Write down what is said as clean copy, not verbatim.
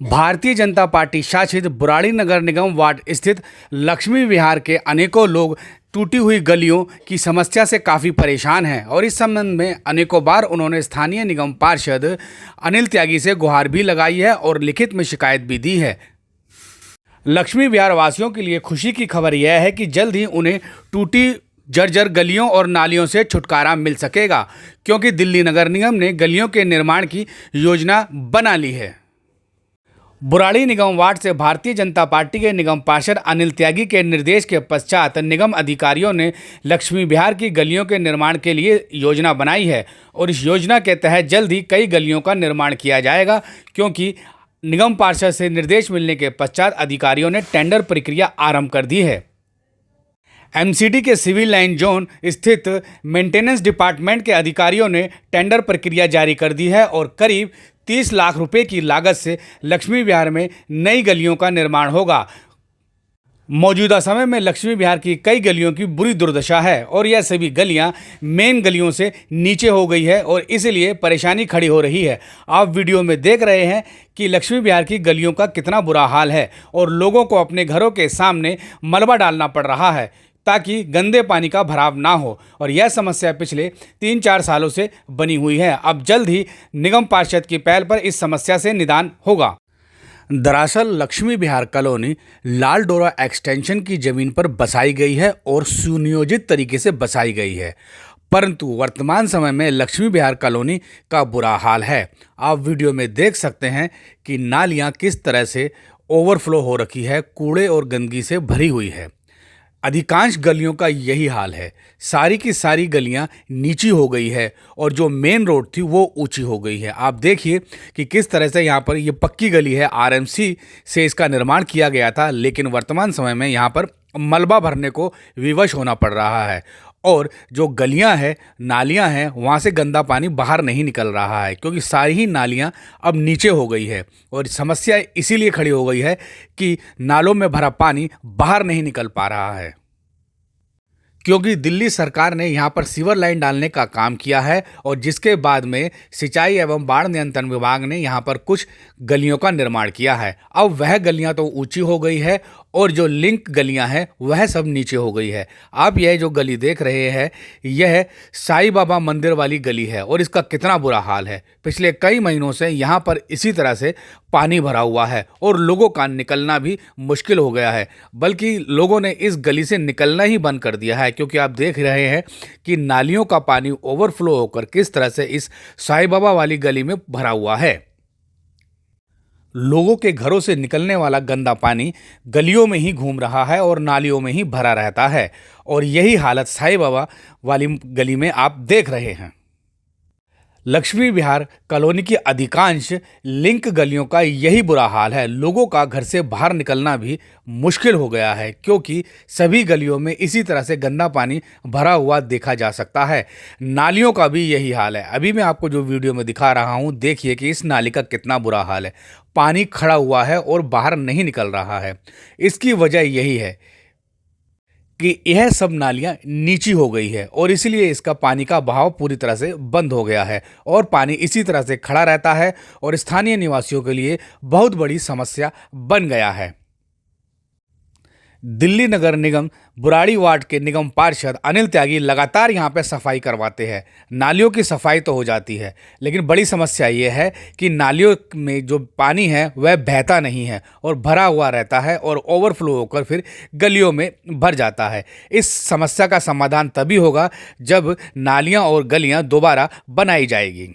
Bharatiya Janata party शासित बुराड़ी नगर निगम ward स्थित लक्ष्मी विहार के अनेकों लोग टूटी हुई गलियों की समस्या से काफ़ी परेशान हैं और इस संबंध में अनेकों बार उन्होंने स्थानीय निगम पार्षद अनिल त्यागी से गुहार भी लगाई है और लिखित में शिकायत भी दी है। लक्ष्मी विहार वासियों के लिए खुशी की खबर यह है कि जल्द ही उन्हें टूटी जर्जर गलियों और नालियों से छुटकारा मिल सकेगा, क्योंकि दिल्ली नगर निगम ने गलियों के निर्माण की योजना बना ली है। बुराड़ी निगम वार्ड से भारतीय जनता पार्टी के निगम पार्षद अनिल त्यागी के निर्देश के पश्चात निगम अधिकारियों ने लक्ष्मी विहार की गलियों के निर्माण के लिए योजना बनाई है और इस योजना के तहत जल्द ही कई गलियों का निर्माण किया जाएगा, क्योंकि निगम पार्षद से निर्देश मिलने के पश्चात अधिकारियों ने टेंडर प्रक्रिया आरंभ कर दी है। एमसीडी के सिविल लाइन जोन स्थित मेंटेनेंस डिपार्टमेंट के अधिकारियों ने टेंडर प्रक्रिया जारी कर दी है और करीब 30 लाख रुपए की लागत से लक्ष्मी विहार में नई गलियों का निर्माण होगा। मौजूदा समय में लक्ष्मी विहार की कई गलियों की बुरी दुर्दशा है और यह सभी गलियां मेन गलियों से नीचे हो गई है और इसलिए परेशानी खड़ी हो रही है। आप वीडियो में देख रहे हैं कि लक्ष्मी विहार की गलियों का कितना बुरा हाल है और लोगों को अपने घरों के सामने मलबा डालना पड़ रहा है ताकि गंदे पानी का भराव ना हो और यह समस्या पिछले 3-4 सालों से बनी हुई है। अब जल्द ही निगम पार्षद की पहल पर इस समस्या से निदान होगा। दरअसल लक्ष्मी विहार कॉलोनी लाल डोरा एक्सटेंशन की जमीन पर बसाई गई है और सुनियोजित तरीके से बसाई गई है, परंतु वर्तमान समय में लक्ष्मी विहार कॉलोनी का बुरा हाल है। आप वीडियो में देख सकते हैं कि नालियां किस तरह से ओवरफ्लो हो रखी है, कूड़े और गंदगी से भरी हुई है। अधिकांश गलियों का यही हाल है। सारी की सारी गलियां नीची हो गई है और जो मेन रोड थी वो ऊंची हो गई है। आप देखिए कि किस तरह से यहाँ पर ये पक्की गली है, आरएमसी से इसका निर्माण किया गया था, लेकिन वर्तमान समय में यहाँ पर मलबा भरने को विवश होना पड़ रहा है और जो गलियां हैं, नालियां हैं, वहाँ से गंदा पानी बाहर नहीं निकल रहा है, क्योंकि सारी ही नालियां अब नीचे हो गई है और समस्या इसीलिए खड़ी हो गई है कि नालों में भरा पानी बाहर नहीं निकल पा रहा है, क्योंकि दिल्ली सरकार ने यहाँ पर सीवर लाइन डालने का काम किया है और जिसके बाद में सिंचाई एवं बाढ़ नियंत्रण विभाग ने यहाँ पर कुछ गलियों का निर्माण किया है। अब वह गलियाँ तो ऊंची हो गई है और जो लिंक गलियां हैं वह सब नीचे हो गई है। आप यह जो गली देख रहे हैं यह साईं बाबा मंदिर वाली गली है और इसका कितना बुरा हाल है। पिछले कई महीनों से यहाँ पर इसी तरह से पानी भरा हुआ है और लोगों का निकलना भी मुश्किल हो गया है, बल्कि लोगों ने इस गली से निकलना ही बंद कर दिया है, क्योंकि आप देख रहे हैं कि नालियों का पानी ओवरफ्लो होकर किस तरह से इस साईं बाबा वाली गली में भरा हुआ है। लोगों के घरों से निकलने वाला गंदा पानी गलियों में ही घूम रहा है और नालियों में ही भरा रहता है और यही हालत साईं बाबा वाली गली में आप देख रहे हैं। लक्ष्मी विहार कॉलोनी की अधिकांश लिंक गलियों का यही बुरा हाल है। लोगों का घर से बाहर निकलना भी मुश्किल हो गया है, क्योंकि सभी गलियों में इसी तरह से गंदा पानी भरा हुआ देखा जा सकता है। नालियों का भी यही हाल है। अभी मैं आपको जो वीडियो में दिखा रहा हूं, देखिए कि इस नाली का कितना बुरा हाल है। पानी खड़ा हुआ है और बाहर नहीं निकल रहा है। इसकी वजह यही है कि यह सब नालियां नीची हो गई है और इसलिए इसका पानी का बहाव पूरी तरह से बंद हो गया है और पानी इसी तरह से खड़ा रहता है और स्थानीय निवासियों के लिए बहुत बड़ी समस्या बन गया है। दिल्ली नगर निगम बुराड़ी वार्ड के निगम पार्षद अनिल त्यागी लगातार यहाँ पे सफाई करवाते हैं। नालियों की सफाई तो हो जाती है, लेकिन बड़ी समस्या ये है कि नालियों में जो पानी है वह बहता नहीं है और भरा हुआ रहता है और ओवरफ्लो होकर फिर गलियों में भर जाता है। इस समस्या का समाधान तभी होगा जब नालियाँ और गलियाँ दोबारा बनाई जाएगी।